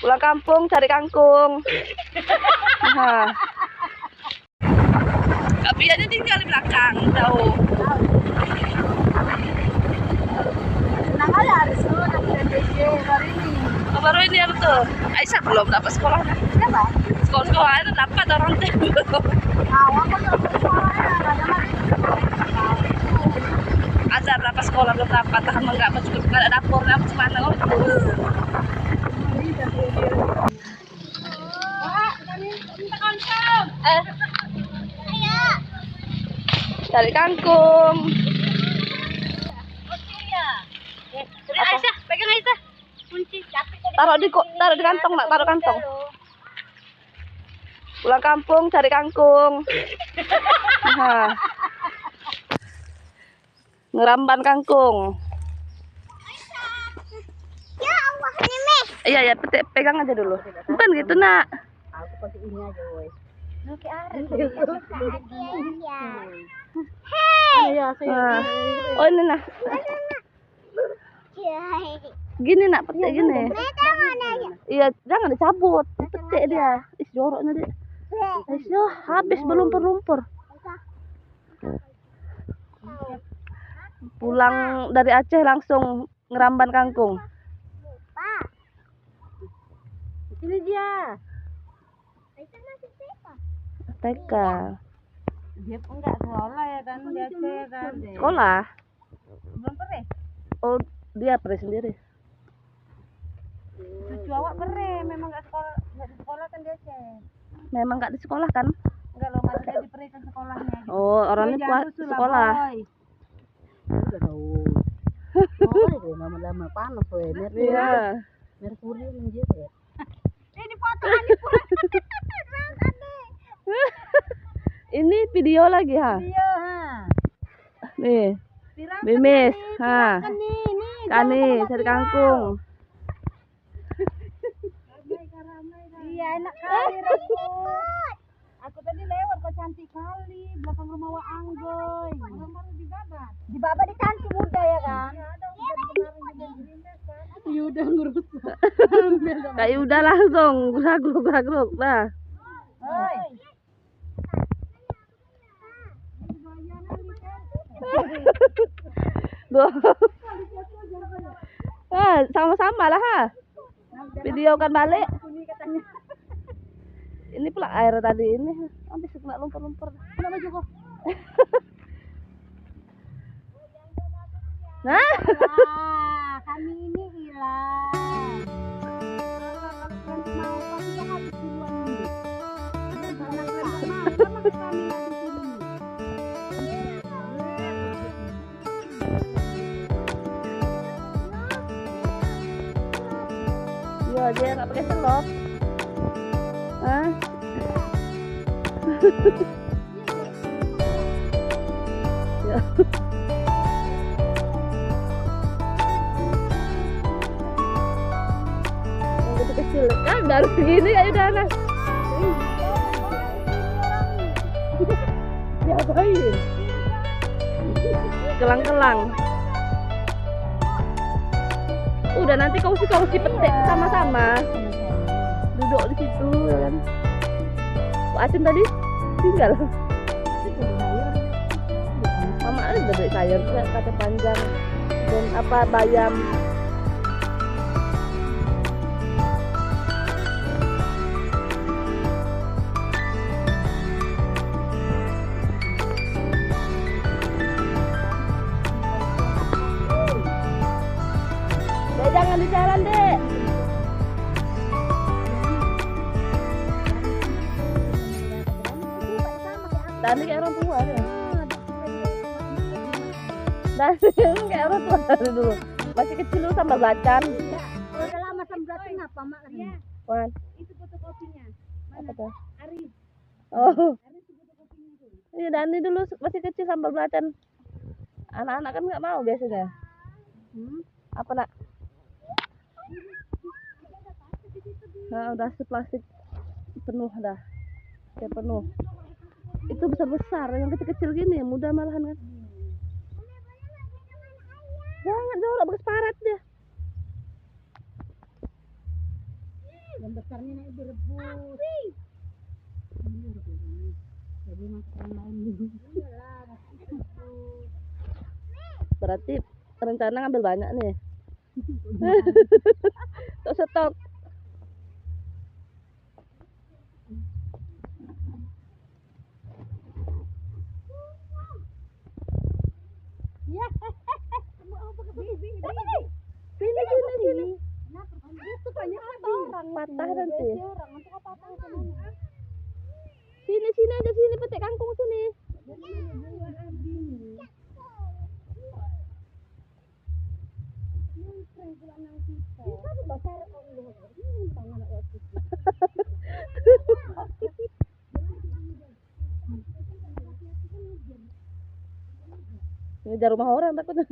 Pulang kampung cari kangkung. Nah. Tapi aja tinggal di belakang, jauh. Senang kali hari Senin aku dan DJ baru ini. Oh, baru ini ya betul. Aisyah belum dapat sekolahnya. Siapa? Sekolah itu dapat orang belum. Awak kan dapat sekolahnya ada mati. Ada berapa sekolah belum dapat, tahan enggak cukup nggak ada dapurnya apa gimana kok. Cari kangkung. Aisyah, pegang Aisyah. Kunci capek. Taruh di kantong, nak taruh kantong. Pulang kampung cari kangkung. Nah. Ngeramban kangkung. Ya Allah, ini meh. Iya ya, pegang aja dulu. Bukan gitu, Nak. Aku pakai ini aja, woi. Oke, Arif. Ya. Nah. Oh, ini nah. Gini nak, petik gini. Iya, jangan dicabut. Petik dia. Ih, joroknya dia. Aisyah, habis berlumpur-lumpur. Pulang dari Aceh langsung ngeramban kangkung. Ini dia. TK. Dia enggak sekolah ya kan, dia Aceh kan. Sekolah? Belum pernah. Oh, dia pergi sendiri. Cucu awak pernah, memang enggak di sekolah kan dia Aceh. Memang nggak di sekolah kan? Enggak loh, enggak diberikan sekolahnya. Gitu. Oh, orangnya kuat sekolah. Udah tahu. Oh, lama-lama panas weh. Iya. Merkuri menjadi. Ini foto Ani pulang. Ini video lagi ha. Iya, ha. Nih. Bimis, ha. Kani cari kangkung. Iya, enak kali rambut. Aku tadi lewat kok cantik kali belakang rumah Wak Anggoy. Orang baru dibabat. Dibabat di cantik muda ya kan? Iya, ada udah ngurus. Kayak udah langsung gerak-geruk. Nah. Hoi. Sama-sama lah ha. Video kan balik. Ini pula air tadi ini habis kena lumpur-lumpur. Kenapa juga? Nah, Kami ini hilang. Kalau kalian mau pasti ya habis duluan ini. Karena kalian mau, sama kami habis ini. iya dia nggak pakai selop. Hah? Ya. Yang kecil kan baru segini ya udah nah. Diapain? Kelang-kelang. Udah nanti kau si petik sama-sama. Duduk di situ ya kan. Pak Acun tadi tinggal. Mama ada beli sayur kata panjang dan apa bayam. Dek, jangan di jalan, Dek. Dani kayak orang tua deh. Dani kayak orang tua dari dulu. Masih kecil dulu sambal belacan. Kalau udah lama sambal belacan apa mak? Wan. Itu fotokopinya. Apa tuh? Arif. Oh. Arif fotokopinya tuh. Iya, Dani dulu masih kecil sambal belacan. Anak-anak kan nggak mau biasanya. Apa nak? Nah, udah plastik penuh dah. Kayak penuh. Itu besar-besar, yang kecil-kecil gini, mudah malahan kan. Jangan dong, bagus parat dia. Yang besarnya naik direbus. Jadi masak yang lain dulu. Iyalah, Berarti rencana ngambil banyak nih. Untuk stok. Ya. Sini. Itu banyak orang Patah nanti. orang untuk apa-apa semuanya. Sini aja sini petik kangkung sini. Ngejar rumah orang takutnya.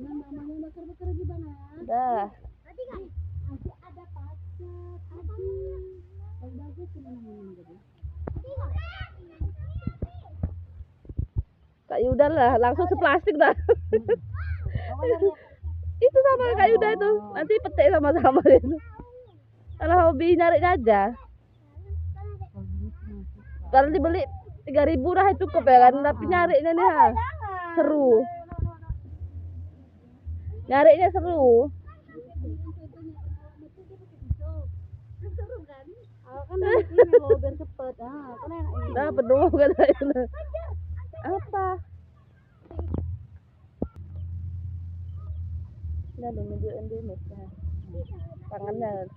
Mamanya bakar-bakar gimana? Udah. Tadi kan ada pacet. Kalau bagus gimana jadi? Kak Yuda lah, langsung seplastik dah. Itu sama Kak Yuda itu. Nanti petik sama-sama itu. Kalau hobi nyari aja. Kalau dibeli 3.000 dah cukup ya kan, tapi nyarinya nih ha. Seru. Nyarinya seru. Kan ini mau biar cepet. Kan enak ini. Dah penuh katanya. Apa? Ini ada nunjukin dulu ya. Tangannya.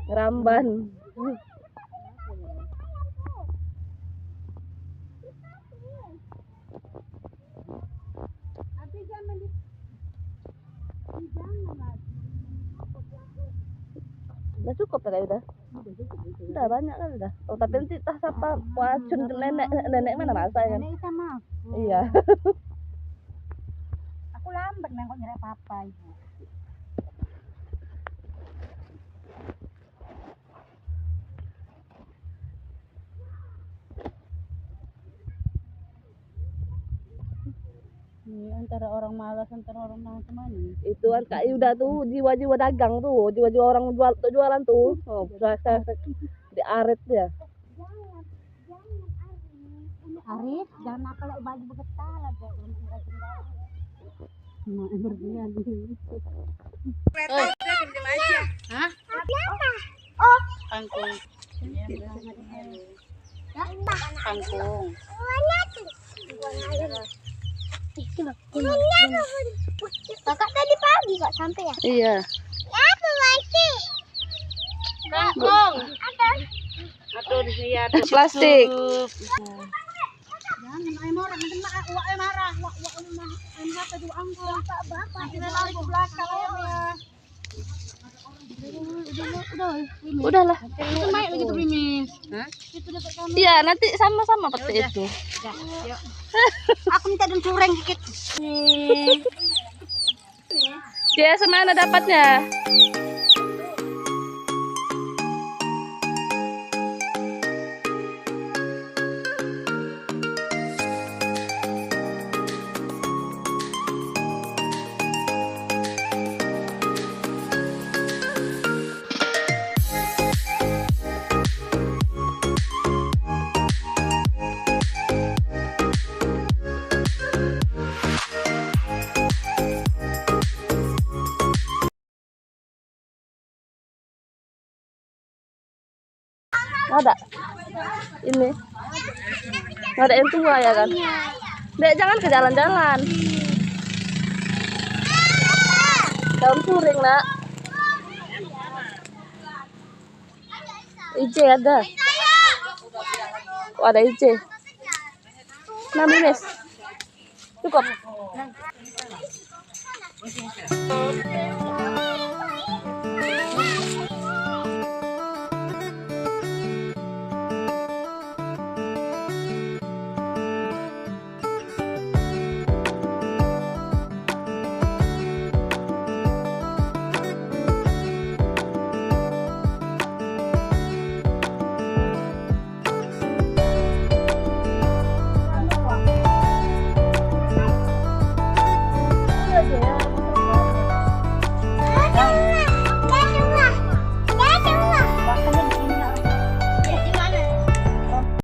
Ngeramban. Udah cukup ya udah. Udah banyak kan udah. Oh, tapi nanti tas apa wacun nenek mana masak kan? Nenek sama aku. Iya. Aku lambat nengok nyari apa-apa ibu. Ini antara orang malas antara orang malas mana? Itu kan Kak Yuda tuh jiwa-jiwa dagang tuh, jiwa-jiwa orang jualan tuh. Oh, saya diaret ya. Aris, jangan nakal baju begetal aja. Nah, berdiam di. Hah? Oh, kangkung. Kangkung. Kakak tadi pagi kok sampai ya? Iya. Apa lagi? Kangkung. Aduh, di sini ada Plastik. Jangan main orang, nanti uak marah, uak marah, apa tuh angkot, bapak, kita lari ke belakang ya. Udah lah. Itu naik lagi tuh Primis. Hah? Itu dekat kamu. Iya, nanti sama-sama petik itu. Yuk. Aku minta dan cureng dikit. Dia semana dapatnya? Ada ini nggak ada yang tua ya kan? Dek, jangan ke jalan-jalan. Daun suring nak. Ice ada. Oh, ada ice. Nah, Mimis. Cukup.